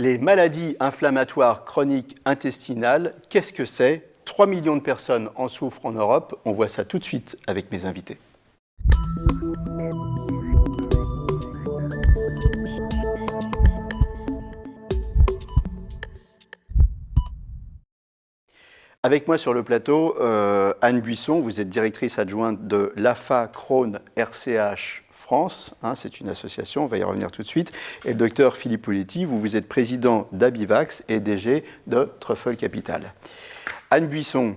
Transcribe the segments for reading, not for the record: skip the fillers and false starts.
Les maladies inflammatoires chroniques intestinales, qu'est-ce que c'est? 3 millions de personnes en souffrent en Europe. On voit ça tout de suite avec mes invités. Avec moi sur le plateau, Anne Buisson, vous êtes directrice adjointe de l'AFA Crohn RCH France, c'est une association, on va y revenir tout de suite, et le docteur Philippe Pouletti, vous êtes président d'Abivax et DG de Truffle Capital. Anne Buisson,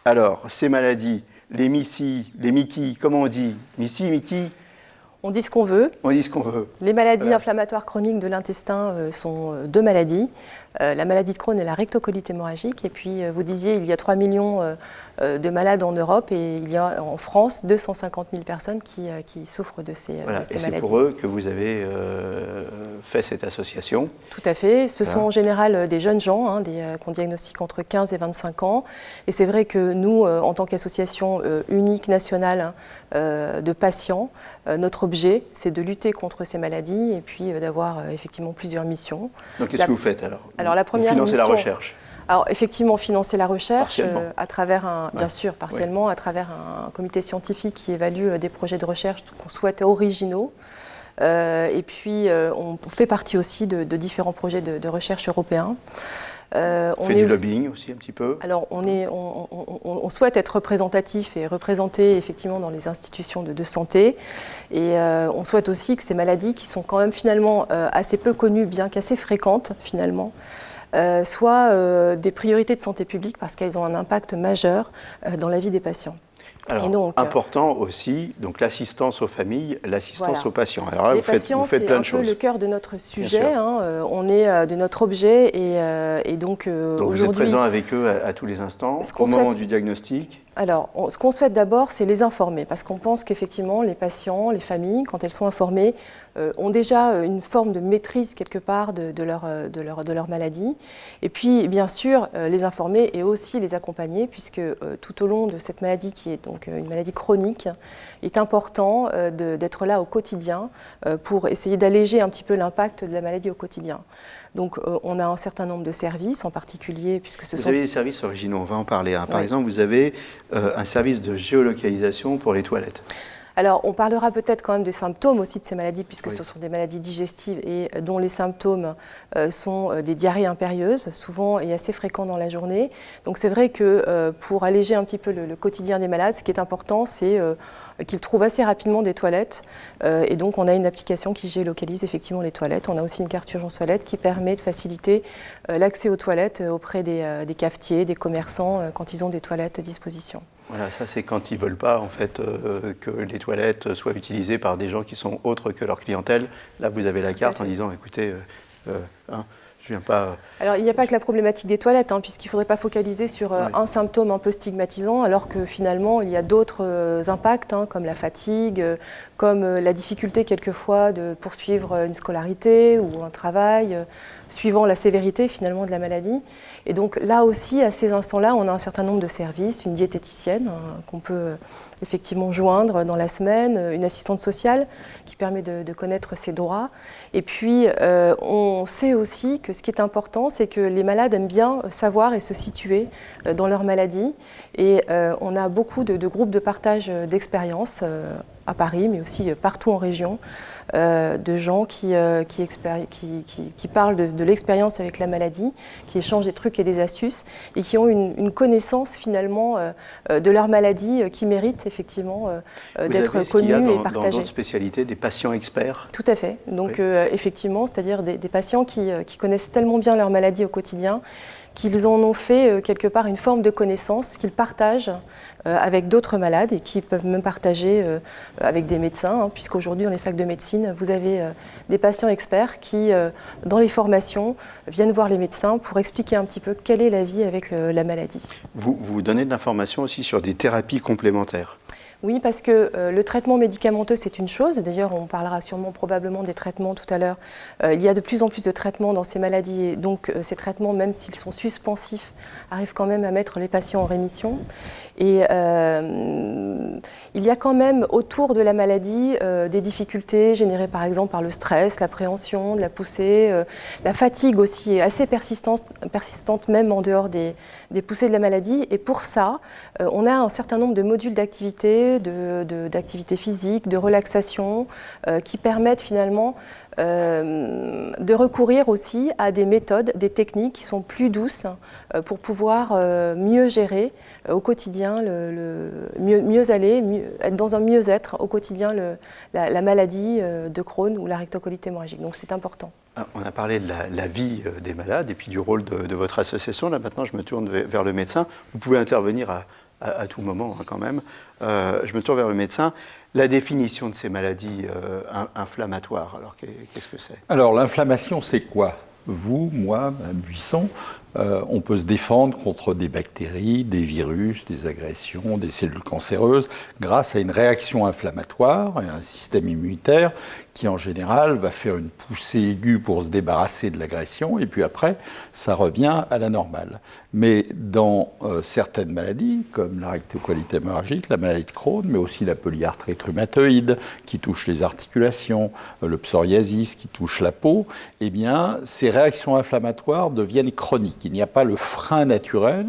alors, ces maladies, les MICI, les Mickey, comment on dit? MICI, Mickey? On dit ce qu'on veut. On dit ce qu'on veut. Les maladies inflammatoires chroniques de l'intestin sont deux maladies. La maladie de Crohn et la rectocolite hémorragique. Et puis, vous disiez, il y a 3 millions de malades en Europe et il y a en France 250 000 personnes qui souffrent de ces maladies. Et c'est pour eux que vous avez fait cette association. Tout à fait. Ce sont en général des jeunes gens qu'on diagnostique entre 15 et 25 ans. Et c'est vrai que nous, en tant qu'association unique nationale de patients, notre objet, c'est de lutter contre ces maladies et puis d'avoir effectivement plusieurs missions. Donc, qu'est-ce que vous faites alors? Alors, la première vous financez mission, la recherche? Alors, effectivement, financer la recherche à travers bien sûr, partiellement, à travers un comité scientifique qui évalue des projets de recherche qu'on souhaite originaux. Et puis, on fait partie aussi de différents projets de recherche européens. On fait du lobbying aussi un petit peu. Alors, on souhaite être représentatif et représenté effectivement dans les institutions de santé. Et on souhaite aussi que ces maladies, qui sont quand même finalement assez peu connues, bien qu'assez fréquentes finalement, soient des priorités de santé publique parce qu'elles ont un impact majeur dans la vie des patients. Alors, donc, important aussi, donc l'assistance aux familles, l'assistance aux patients. Alors là, les vous patients, faites plein de choses. C'est un peu le cœur de notre sujet, on est de notre objet et donc vous êtes présent avec eux à tous les instants, au moment du diagnostic? Alors, ce qu'on souhaite d'abord, c'est les informer, parce qu'on pense qu'effectivement, les patients, les familles, quand elles sont informées, ont déjà une forme de maîtrise quelque part de leur maladie. Et puis, bien sûr, les informer et aussi les accompagner, puisque tout au long de cette maladie, qui est donc une maladie chronique, il est important d'être là au quotidien pour essayer d'alléger un petit peu l'impact de la maladie au quotidien. Donc, on a un certain nombre de services, en particulier, puisque Vous avez des services originaux, on va en parler. Par exemple, vous avez un service de géolocalisation pour les toilettes. Alors, on parlera peut-être quand même des symptômes aussi de ces maladies, puisque ce sont des maladies digestives et dont les symptômes sont des diarrhées impérieuses, souvent et assez fréquents dans la journée. Donc, c'est vrai que pour alléger un petit peu le quotidien des malades, ce qui est important, c'est qu'ils trouvent assez rapidement des toilettes. Et donc, on a une application qui géolocalise effectivement les toilettes. On a aussi une carte urgence toilettes qui permet de faciliter l'accès aux toilettes auprès des cafetiers, des commerçants, quand ils ont des toilettes à disposition. Voilà, ça c'est quand ils ne veulent pas en fait, que les toilettes soient utilisées par des gens qui sont autres que leur clientèle. Là, vous avez la carte en disant, écoutez, je viens pas... Alors, il n'y a pas que la problématique des toilettes, puisqu'il ne faudrait pas focaliser sur un symptôme un peu stigmatisant, alors que finalement, il y a d'autres impacts, comme la fatigue, comme la difficulté quelquefois de poursuivre une scolarité ou un travail, suivant la sévérité finalement de la maladie. Et donc là aussi, à ces instants-là, on a un certain nombre de services, une diététicienne qu'on peut effectivement joindre dans la semaine, une assistante sociale qui permet de connaître ses droits. Et puis, on sait aussi que ce qui est important, c'est que les malades aiment bien savoir et se situer dans leur maladie. Et on a beaucoup de groupes de partage d'expériences à Paris, mais aussi partout en région, de gens qui parlent de l'expérience avec la maladie, qui échangent des trucs et des astuces, et qui ont une connaissance finalement de leur maladie qui mérite effectivement d'être connue et partagée. Dans d'autres spécialités, des patients experts? Tout à fait. Donc effectivement, c'est-à-dire des patients qui connaissent tellement bien leur maladie au quotidien, qu'ils en ont fait quelque part une forme de connaissance qu'ils partagent avec d'autres malades et qui peuvent même partager avec des médecins, puisqu'aujourd'hui, dans les facs de médecine, vous avez des patients experts qui, dans les formations, viennent voir les médecins pour expliquer un petit peu quelle est la vie avec la maladie. Vous donnez de l'information aussi sur des thérapies complémentaires? Oui, parce que le traitement médicamenteux, c'est une chose. D'ailleurs, on parlera sûrement probablement des traitements tout à l'heure. Il y a de plus en plus de traitements dans ces maladies. Et donc, ces traitements, même s'ils sont suspensifs, arrivent quand même à mettre les patients en rémission. Et il y a quand même autour de la maladie des difficultés générées par exemple par le stress, l'appréhension de la poussée. La fatigue aussi est assez persistante même en dehors des poussées de la maladie. Et pour ça, on a un certain nombre de modules d'activité, d'activité physique, de relaxation, qui permettent finalement de recourir aussi à des méthodes, des techniques qui sont plus douces pour pouvoir mieux gérer au quotidien, mieux aller, être dans un mieux-être au quotidien la maladie de Crohn ou la rectocolite hémorragique. Donc c'est important. On a parlé de la vie des malades et puis du rôle de votre association. Là maintenant, je me tourne vers le médecin. Vous pouvez intervenir à tout moment quand même. Je me tourne vers le médecin. La définition de ces maladies inflammatoires, alors qu'est-ce que c'est? Alors l'inflammation, c'est quoi? Vous, moi, Buisson, on peut se défendre contre des bactéries, des virus, des agressions, des cellules cancéreuses grâce à une réaction inflammatoire et un système immunitaire qui en général va faire une poussée aiguë pour se débarrasser de l'agression et puis après ça revient à la normale. Mais dans certaines maladies comme la rectocolite hémorragique, la maladie de Crohn, mais aussi la polyarthrite rhumatoïde qui touche les articulations, le psoriasis qui touche la peau, eh bien ces réactions inflammatoires deviennent chroniques. Il n'y a pas le frein naturel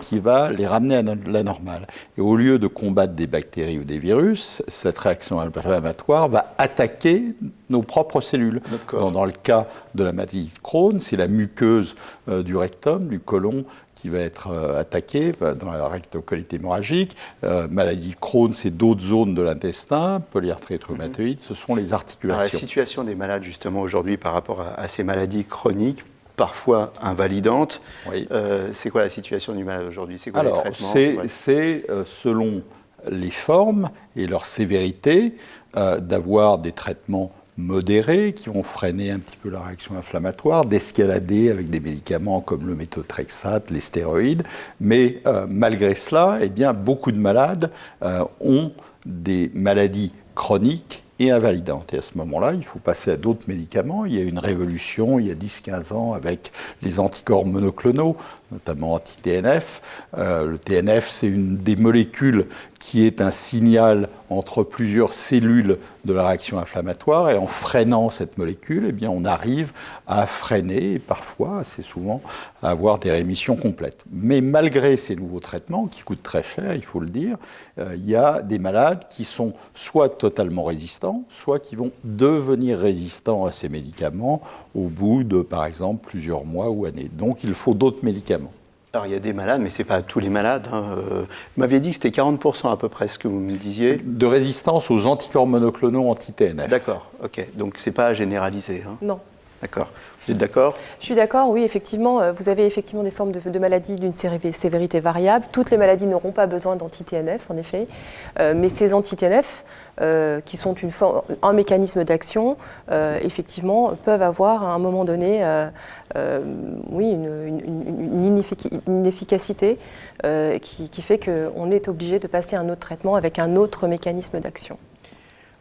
qui va les ramener à la normale. Et au lieu de combattre des bactéries ou des virus, cette réaction inflammatoire va attaquer nos propres cellules. Dans le cas de la maladie de Crohn, c'est la muqueuse du rectum, du côlon, qui va être attaquée dans la rectocolite hémorragique. Maladie de Crohn, c'est d'autres zones de l'intestin. Polyarthrite rhumatoïde, ce sont les articulations. Alors, la situation des malades, justement, aujourd'hui, par rapport à ces maladies chroniques, parfois invalidantes, oui. C'est quoi la situation du malade aujourd'hui? C'est quoi les traitements? C'est selon les formes et leur sévérité, d'avoir des traitements modérés qui vont freiner un petit peu la réaction inflammatoire, d'escalader avec des médicaments comme le méthotrexate, les stéroïdes. Mais malgré cela, eh bien, beaucoup de malades ont des maladies chroniques et invalidantes. Et à ce moment-là, il faut passer à d'autres médicaments. Il y a une révolution il y a 10-15 ans avec les anticorps monoclonaux, notamment anti-TNF. Le TNF, c'est une des molécules qui est un signal entre plusieurs cellules de la réaction inflammatoire, et en freinant cette molécule, eh bien, on arrive à freiner et parfois, assez souvent, à avoir des rémissions complètes. Mais malgré ces nouveaux traitements, qui coûtent très cher, il faut le dire, il y a des malades qui sont soit totalement résistants, soit qui vont devenir résistants à ces médicaments au bout de, par exemple, plusieurs mois ou années. Donc il faut d'autres médicaments. Alors, il y a des malades, mais ce n'est pas tous les malades. Vous m'aviez dit que c'était 40% à peu près, ce que vous me disiez. De résistance aux anticorps monoclonaux anti-TNF. D'accord, ok. Donc, ce n'est pas à généraliser. Non. D'accord. Vous êtes d'accord? Je suis d'accord, oui, effectivement. Vous avez effectivement des formes de maladies d'une sévérité variable. Toutes les maladies n'auront pas besoin d'anti-TNF, en effet. Mais ces anti-TNF, qui sont un mécanisme d'action, effectivement, peuvent avoir à un moment donné une inefficacité qui fait qu'on est obligé de passer à un autre traitement avec un autre mécanisme d'action.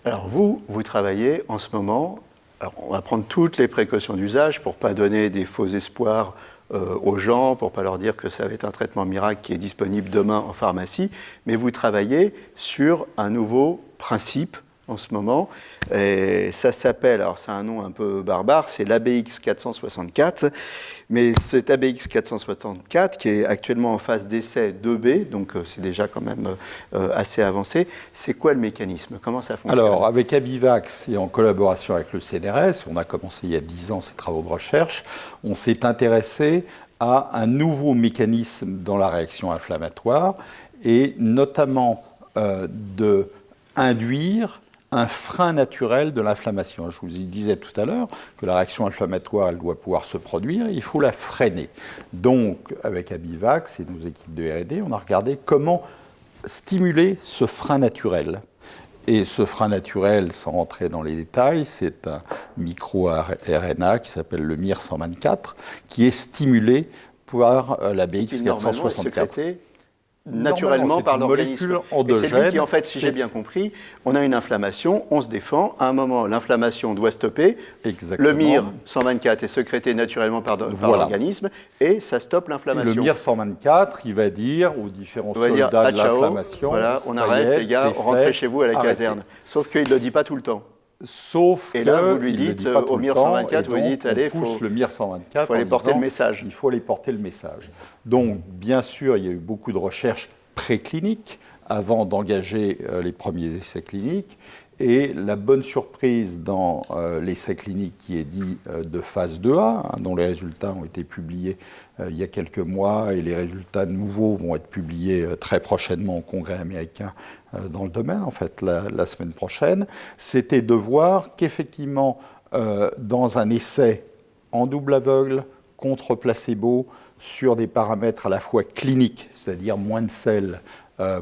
Alors vous travaillez en ce moment. Alors, on va prendre toutes les précautions d'usage pour ne pas donner des faux espoirs aux gens, pour ne pas leur dire que ça va être un traitement miracle qui est disponible demain en pharmacie, mais vous travaillez sur un nouveau principe en ce moment, et ça s'appelle, alors c'est un nom un peu barbare, c'est l'ABX 464, mais cet ABX 464 qui est actuellement en phase d'essai 2B, donc c'est déjà quand même assez avancé, c'est quoi le mécanisme? Comment ça fonctionne? Alors avec Abivax et en collaboration avec le CNRS, on a commencé il y a 10 ans ces travaux de recherche, on s'est intéressé à un nouveau mécanisme dans la réaction inflammatoire et notamment de induire un frein naturel de l'inflammation. Je vous disais tout à l'heure que la réaction inflammatoire, elle doit pouvoir se produire, il faut la freiner. Donc, avec Abivax et nos équipes de R&D, on a regardé comment stimuler ce frein naturel. Et ce frein naturel, sans rentrer dans les détails, c'est un micro-RNA qui s'appelle le MIR124, qui est stimulé par la BX464. naturellement par l'organisme. Et c'est lui qui, en fait, si c'est- j'ai bien compris, on a une inflammation, on se défend. À un moment, l'inflammation doit stopper. Exactement. Le MIR 124 est sécrété naturellement par Voilà. l'organisme et ça stoppe Et l'inflammation. le MIR 124, il va dire aux différents On va dire, soldats ah, de ciao, l'inflammation, voilà, on ça y arrête, est, les gars, c'est rentrez fait, chez vous à la arrêtez. caserne. Sauf qu'il ne le dit pas tout le temps. Sauf Et que là, vous lui il le dites, dit pas tout au le MIR temps, 124, et vous lui donc, dites, allez, on pousse faut- le MIR 124 faut aller en porter disant, le message. Il faut aller porter le message. Donc, bien sûr, il y a eu beaucoup de recherches précliniques avant d'engager les premiers essais cliniques. Et la bonne surprise dans l'essai clinique qui est dit de phase 2A, hein, dont les résultats ont été publiés il y a quelques mois, et les résultats nouveaux vont être publiés très prochainement au Congrès américain dans le domaine, en fait, la semaine prochaine, c'était de voir qu'effectivement, dans un essai en double aveugle, contre placebo, sur des paramètres à la fois cliniques, c'est-à-dire moins de sel,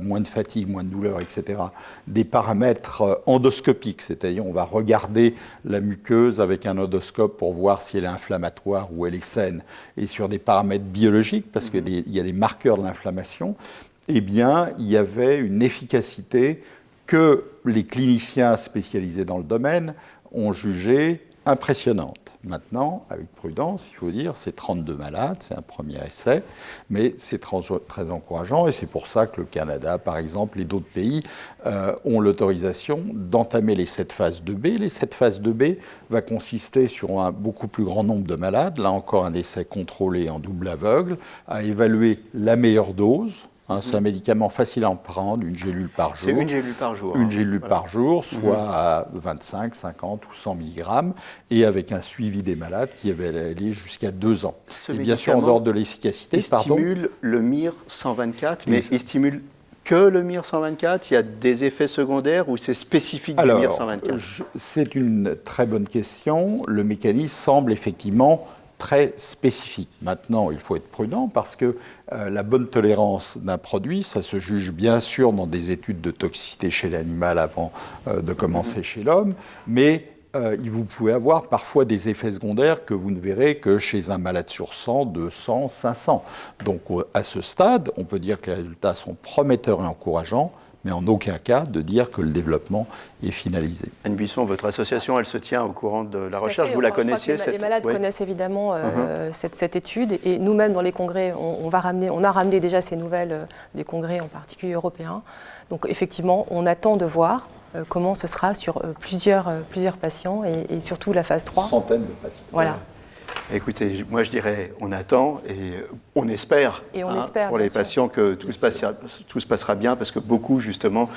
moins de fatigue, moins de douleur, etc. Des paramètres endoscopiques, c'est-à-dire on va regarder la muqueuse avec un endoscope pour voir si elle est inflammatoire ou elle est saine, et sur des paramètres biologiques, parce qu'il y a des marqueurs de l'inflammation, eh bien, il y avait une efficacité que les cliniciens spécialisés dans le domaine ont jugée impressionnante. Maintenant, avec prudence, il faut dire, c'est 32 malades, c'est un premier essai, mais c'est très encourageant et c'est pour ça que le Canada, par exemple, et d'autres pays ont l'autorisation d'entamer les 7 phases 2B. Les 7 phases 2B va consister sur un beaucoup plus grand nombre de malades, là encore un essai contrôlé en double aveugle, à évaluer la meilleure dose. C'est un médicament facile à en prendre, une gélule par jour. C'est une gélule par jour. Une gélule par jour, soit à 25, 50 ou 100 mg, et avec un suivi des malades qui va aller jusqu'à 2 ans. Ce Et bien sûr, en médicament, dehors de l'efficacité, Il stimule le MIR 124, mais il stimule que le MIR 124. Il y a des effets secondaires ou c'est spécifique du MIR 124 ? C'est une très bonne question. Le mécanisme semble effectivement très spécifique. Maintenant, il faut être prudent parce que la bonne tolérance d'un produit, ça se juge bien sûr dans des études de toxicité chez l'animal avant de commencer chez l'homme, mais vous pouvez avoir parfois des effets secondaires que vous ne verrez que chez un malade sur 100, 200, 500. Donc à ce stade, on peut dire que les résultats sont prometteurs et encourageants, mais en aucun cas de dire que le développement est finalisé. Anne Buisson, votre association, elle se tient au courant de la recherche. Vous la connaissiez Les malades connaissent évidemment cette étude, et nous-mêmes dans les congrès, on a ramené déjà ces nouvelles des congrès, en particulier européens. Donc effectivement, on attend de voir comment ce sera sur plusieurs patients et surtout la phase 3. Centaines de patients. Voilà. Écoutez, moi je dirais, on attend et on espère, pour les patients que tout se passera bien, parce que beaucoup justement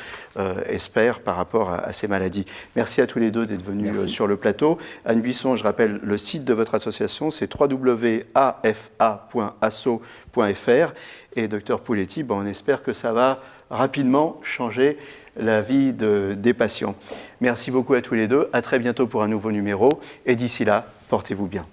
espèrent par rapport à ces maladies. Merci à tous les deux d'être venus sur le plateau. Anne Buisson, je rappelle, le site de votre association, c'est www.afa.asso.fr. Et Dr Pouletti, on espère que ça va rapidement changer la vie des patients. Merci beaucoup à tous les deux. À très bientôt pour un nouveau numéro. Et d'ici là, portez-vous bien.